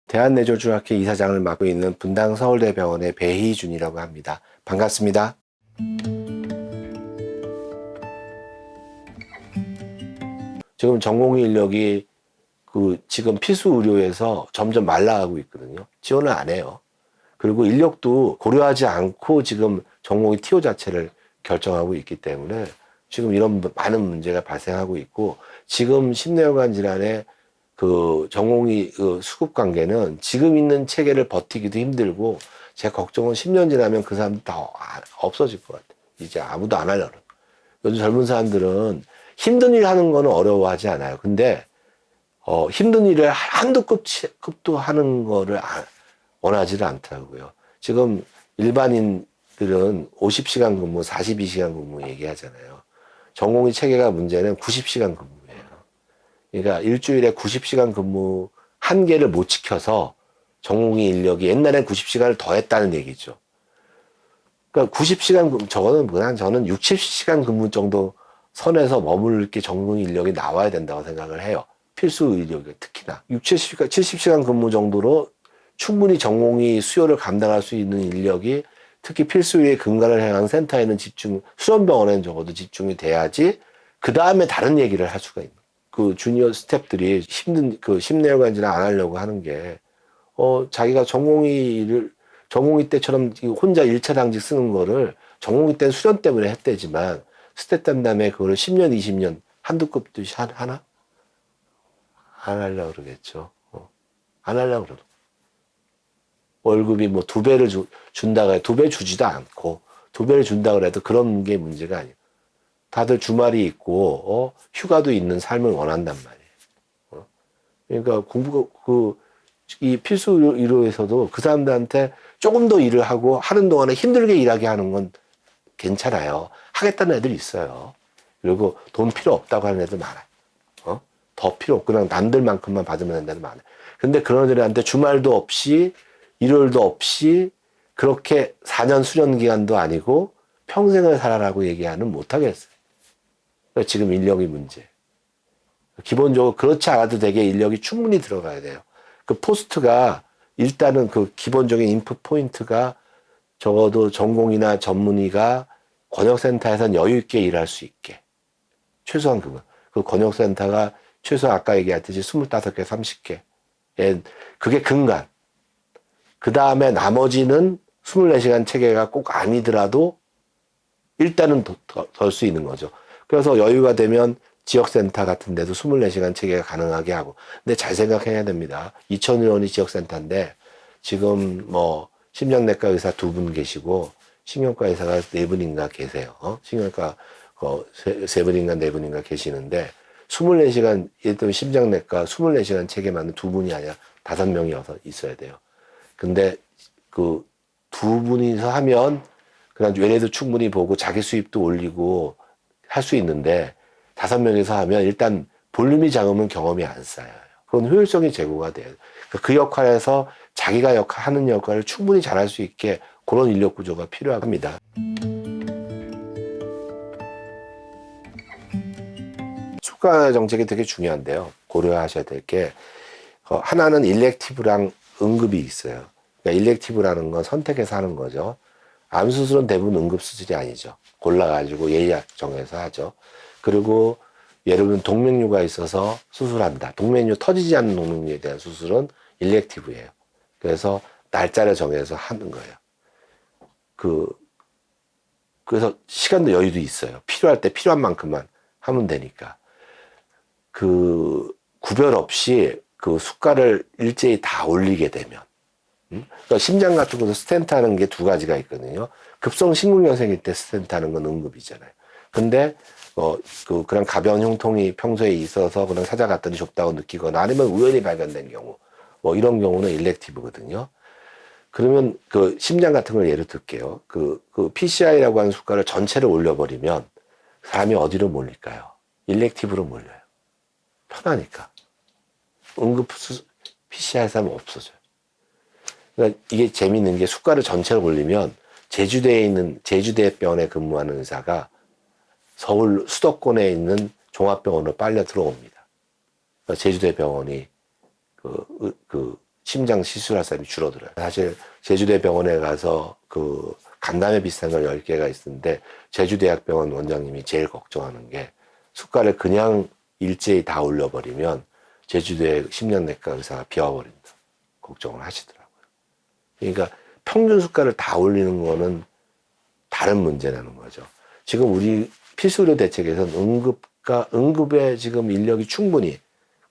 대한뇌졸중학회 이사장을 맡고 있는 분당 서울대병원의 배희준이라고 합니다. 반갑습니다. 지금 전공의 인력이 지금 필수 의료에서 점점 말라가고 있거든요. 지원을 안 해요. 그리고 인력도 고려하지 않고 지금 전공의 TO 자체를 결정하고 있기 때문에 지금 이런 많은 문제가 발생하고 있고, 지금 심내혈관 질환의 전공의 수급 관계는 지금 있는 체계를 버티기도 힘들고, 제 걱정은 10년 지나면 그 사람들 다 없어질 것 같아요. 이제 아무도 안 하려고. 요즘 젊은 사람들은 힘든 일 하는 거는 어려워하지 않아요. 근데 힘든 일을 한두 급도 하는 거를 원하지를 않더라고요. 지금 일반인들은 50시간 근무, 42시간 근무 얘기하잖아요. 전공의 체계가 문제는 90시간 근무예요. 그러니까 일주일에 90시간 근무 한계를 못 지켜서 전공의 인력이 옛날엔 90시간을 더 했다는 얘기죠. 그러니까 90시간 근무, 저는 6, 70시간 근무 정도 선에서 머물 게 전공의 인력이 나와야 된다고 생각을 해요. 필수 의료계 특히나 6, 70시간 근무 정도로 충분히 전공의 수요를 감당할 수 있는 인력이 특히 필수 의료의 근간을 향한 센터에는 수련병원에는 적어도 집중이 돼야지 그 다음에 다른 얘기를 할 수가 있는. 주니어 스태프들이 힘든 심내혈관 질환 안 하려고 하는 게 자기가 전공의 때처럼 혼자 일차 당직 쓰는 거를 전공의 때는 수련 때문에 했대지만 스텝 된 다음에 그거를 10년, 20년 한두 급도 하나? 안 하려고 그러겠죠. 안 하려고 그러고. 월급이 뭐 2배를 준다고 해도 2배 주지도 않고 2배를 준다고 해도 그런 게 문제가 아니에요. 다들 주말이 있고 휴가도 있는 삶을 원한단 말이에요. 그러니까 이 필수 의료에서도 그 사람들한테 조금 더 일을 하고 하는 동안에 힘들게 일하게 하는 건 괜찮아요. 하겠다는 애들이 있어요. 그리고 돈 필요 없다고 하는 애들 많아요. 더 필요 없고 그냥 남들만큼만 받으면 된다는 많아요. 근데 그런 애들한테 주말도 없이 일요일도 없이 그렇게 4년 수련 기간도 아니고 평생을 살아라고 얘기하는 못하겠어요. 그러니까 지금 인력이 문제. 기본적으로 그렇지 않아도 되게 인력이 충분히 들어가야 돼요. 포스트가 일단은 기본적인 인풋 포인트가 적어도 전공이나 전문의가 권역센터에서는 여유 있게 일할 수 있게. 최소한 권역센터가 최소 아까 얘기했듯이 25개, 30개. 그게 근간. 그 다음에 나머지는 24시간 체계가 꼭 아니더라도 일단은 덜 수 있는 거죠. 그래서 여유가 되면 지역센터 같은 데도 24시간 체계가 가능하게 하고. 근데 잘 생각해야 됩니다. 2,000원이 지역센터인데 지금 심장내과 의사 2분 계시고 신경과 의사가 4분인가 계세요. 신경과 3분인가 4분인가 계시는데 24시간, 예를 들면 심장내과 24시간 체계 맞는 2분이 아니라 5명이 있어야 돼요. 근데 2분이서 하면 그냥 외래도 충분히 보고 자기 수입도 올리고 할 수 있는데 5명이서 하면 일단 볼륨이 작으면 경험이 안 쌓여요. 그건 효율성이 제고가 돼요. 그 역할에서 자기가 하는 역할을 충분히 잘할 수 있게 그런 인력 구조가 필요합니다. 수가 정책이 되게 중요한데요. 고려하셔야 될 게 하나는 일렉티브랑 응급이 있어요. 그러니까 일렉티브라는 건 선택해서 하는 거죠. 암 수술은 대부분 응급 수술이 아니죠. 골라가지고 예약 정해서 하죠. 그리고 예를 들면 동맥류가 있어서 수술한다. 터지지 않는 동맥류에 대한 수술은 일렉티브예요. 그래서 날짜를 정해서 하는 거예요. 그래서 시간도 여유도 있어요. 필요할 때 필요한 만큼만 하면 되니까. 구별 없이 수가를 일제히 다 올리게 되면. 그러니까 심장 같은 것도 스텐트 하는 게 2가지가 있거든요. 급성 심근경색일 때 스텐트 하는 건 응급이잖아요. 근데, 그냥 가벼운 흉통이 평소에 있어서 그냥 찾아갔더니 좁다고 느끼거나 아니면 우연히 발견된 경우, 이런 경우는 일렉티브거든요. 그러면 심장 같은 걸 예를 들게요. PCI라고 하는 수가를 전체를 올려버리면 사람이 어디로 몰릴까요? 일렉티브로 몰려요. 편하니까. PCI 사람은 없어져요. 그러니까 이게 재밌는 게 수가를 전체를 올리면 제주대병원에 근무하는 의사가 서울 수도권에 있는 종합병원으로 빨려 들어옵니다. 그러니까 제주대병원이 심장 시술할 사람이 줄어들어요. 사실 제주대 병원에 가서 그 간담회 비슷한 걸 10개가 있었는데 제주대학병원 원장님이 제일 걱정하는 게 수가를 그냥 일제히 다 올려버리면 제주대 심장내과 의사가 비워버린다. 걱정을 하시더라고요. 그러니까 평균 수가를 다 올리는 거는 다른 문제라는 거죠. 지금 우리 필수의료 대책에서는 응급에 지금 인력이 충분히,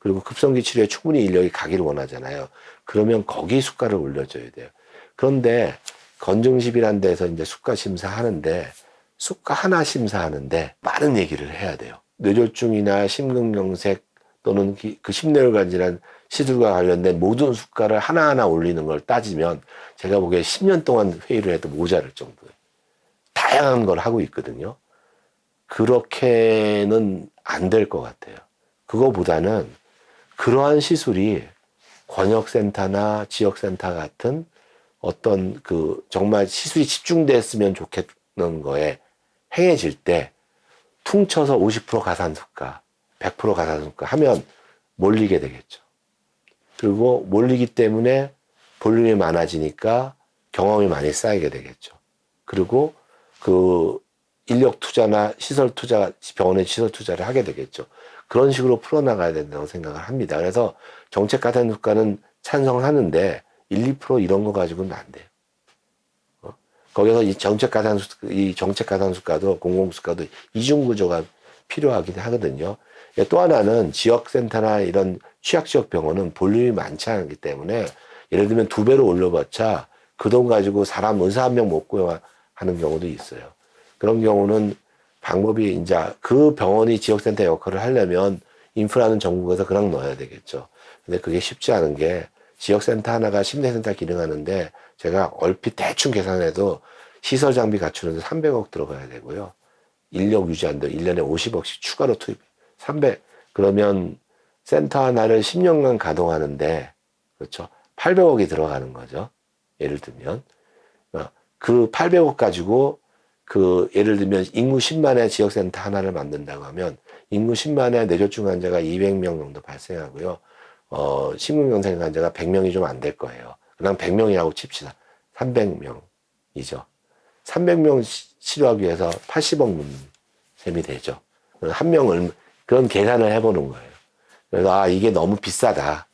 그리고 급성기 치료에 충분히 인력이 가기를 원하잖아요. 그러면 거기 수가를 올려줘야 돼요. 그런데 건증십이라는 데서 이제 수가 심사하는데, 수가 하나 심사하는데 많은 얘기를 해야 돼요. 뇌졸중이나 심근경색 또는 그 심뇌혈관 질환 시술과 관련된 모든 수가를 하나하나 올리는 걸 따지면 제가 보기에 10년 동안 회의를 해도 모자랄 정도예요. 다양한 걸 하고 있거든요. 그렇게는 안 될 것 같아요. 그거보다는 그러한 시술이 권역센터나 지역센터 같은 어떤 그 정말 시술이 집중됐으면 좋겠는 거에 행해질 때 퉁쳐서 50% 가산수가, 100% 가산수가 하면 몰리게 되겠죠. 그리고 몰리기 때문에 볼륨이 많아지니까 경험이 많이 쌓이게 되겠죠. 그리고 그 인력 투자나 시설 투자, 병원의 시설 투자를 하게 되겠죠. 그런 식으로 풀어나가야 된다고 생각을 합니다. 그래서 정책 가산수가는 찬성하는데 1, 2% 이런 거 가지고는 안 돼요. 거기서 이 정책 가산수가도 공공수가도 이중구조가 필요하긴 하거든요. 또 하나는 지역센터나 이런 취약지역 병원은 볼륨이 많지 않기 때문에 예를 들면 2배로 올려봤자 그 돈 가지고 사람 의사 한 명 못 구해하는 경우도 있어요. 그런 경우는 방법이 이제 그 병원이 지역센터 역할을 하려면 인프라는 전국에서 그냥 넣어야 되겠죠. 근데 그게 쉽지 않은 게 지역센터 하나가 심리센터 기능하는데 제가 얼핏 대충 계산해도 시설 장비 갖추는데 300억 들어가야 되고요. 인력 유지하는데 1년에 50억씩 추가로 투입. 300. 그러면 센터 하나를 10년간 가동하는데, 그렇죠. 800억이 들어가는 거죠. 예를 들면. 그 800억 가지고 그 예를 들면 인구 10만의 지역센터 하나를 만든다고 하면 인구 10만의 뇌졸중 환자가 200명 정도 발생하고요. 심근경색 환자가 100명이 좀 안 될 거예요. 그냥 100명이라고 칩시다. 300명이죠. 300명 치료하기 위해서 80억 문 셈이 되죠. 한 명을 그런 계산을 해보는 거예요. 그래서 이게 너무 비싸다.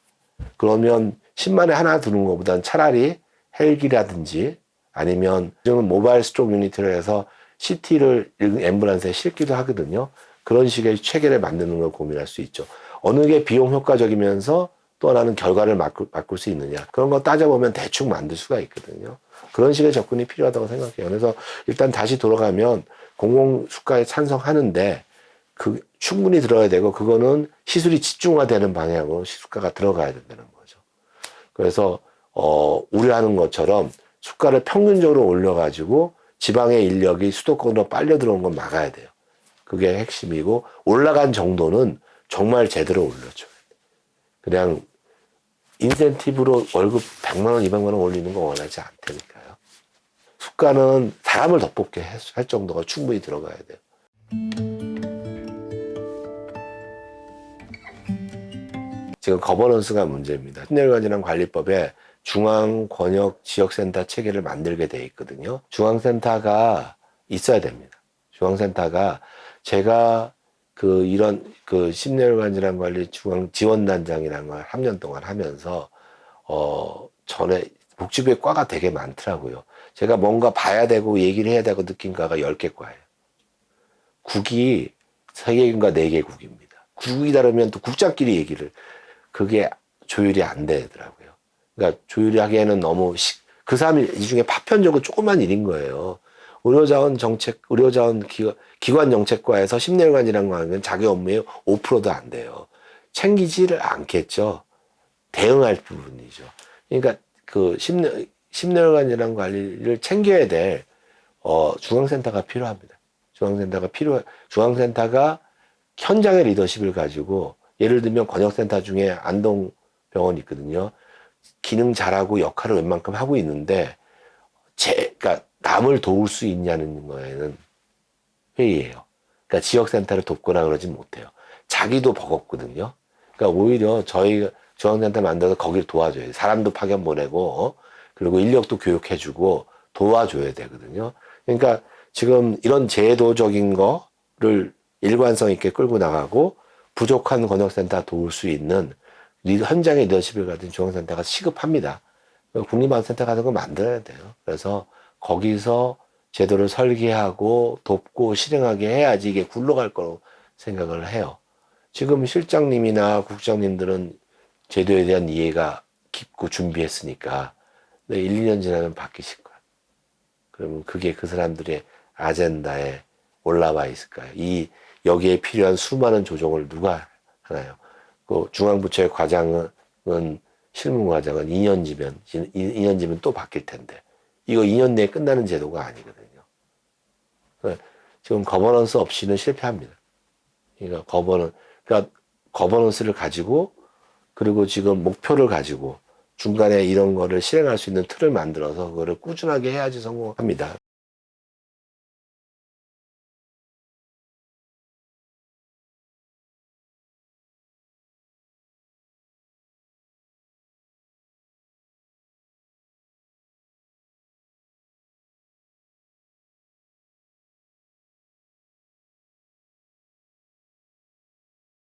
그러면 10만에 하나 두는 것보다는 차라리 헬기라든지 아니면 지금 모바일 스트로크 유니티를 해서 CT를 앰뷸런스에 실기도 하거든요. 그런 식의 체계를 만드는 걸 고민할 수 있죠. 어느 게 비용 효과적이면서 또 하나는 결과를 바꿀 수 있느냐. 그런 거 따져보면 대충 만들 수가 있거든요. 그런 식의 접근이 필요하다고 생각해요. 그래서 일단 다시 돌아가면 공공수가에 찬성하는데 충분히 들어야 되고 그거는 시술이 집중화되는 방향으로 시술가가 들어가야 된다는 거죠. 그래서 우려하는 것처럼 수가를 평균적으로 올려가지고 지방의 인력이 수도권으로 빨려 들어온 건 막아야 돼요. 그게 핵심이고 올라간 정도는 정말 제대로 올려줘야 돼요. 그냥 인센티브로 월급 100만 원, 200만 원 올리는 거 원하지 않다니까요. 수가는 사람을 더 뽑게 할 정도가 충분히 들어가야 돼요. 지금 거버넌스가 문제입니다. 심혈관질환 관리법에 중앙, 권역, 지역센터 체계를 만들게 돼 있거든요. 중앙센터가 있어야 됩니다. 중앙센터가 제가 이런 심혈관질환 관리 중앙 지원단장이라는 걸 3년 동안 하면서 전에 복지부에 과가 되게 많더라고요. 제가 뭔가 봐야 되고 얘기를 해야 되고 느낀 과가 10개 과예요. 국이 3개국인가 4개국입니다. 국이 다르면 또 국장끼리 얘기를 그게 조율이 안 되더라고요. 그러니까 조율이 하기에는 너무 그 사람이 이 중에 파편적으로 조그만 일인 거예요. 의료자원 기관 정책과에서 심혈관이라는 거는 자기 업무의 5%도 안 돼요. 챙기지를 않겠죠. 대응할 부분이죠. 그러니까 심혈관이라는 관리를 챙겨야 될 중앙센터가 필요합니다. 중앙센터가 현장의 리더십을 가지고 예를 들면 권역센터 중에 안동병원이 있거든요. 기능 잘하고 역할을 웬만큼 하고 있는데 그러니까 남을 도울 수 있냐는 거에는 회의예요. 그러니까 지역센터를 돕거나 그러진 못해요. 자기도 버겁거든요. 그러니까 오히려 중앙센터 만들어서 거기를 도와줘야 돼. 사람도 파견 보내고, 그리고 인력도 교육해주고 도와줘야 되거든요. 그러니까 지금 이런 제도적인 거를 일관성 있게 끌고 나가고 부족한 권역센터 도울 수 있는 현장의 리더십을 가진 중앙센터가 시급합니다. 국립안센터 같은 거 만들어야 돼요. 그래서 거기서 제도를 설계하고 돕고 실행하게 해야지 이게 굴러갈 거라고 생각을 해요. 지금 실장님이나 국장님들은 제도에 대한 이해가 깊고 준비했으니까 1, 2년 지나면 바뀌실 거예요. 그러면 그게 그 사람들의 아젠다에 올라와 있을까요? 여기에 필요한 수많은 조정을 누가 하나요? 그 중앙부처의 과장은 실무과장은 2년지면 또 바뀔 텐데 이거 2년 내에 끝나는 제도가 아니거든요. 지금 거버넌스 없이는 실패합니다. 그러니까 거버넌스를 가지고 그리고 지금 목표를 가지고 중간에 이런 거를 실행할 수 있는 틀을 만들어서 그거를 꾸준하게 해야지 성공합니다.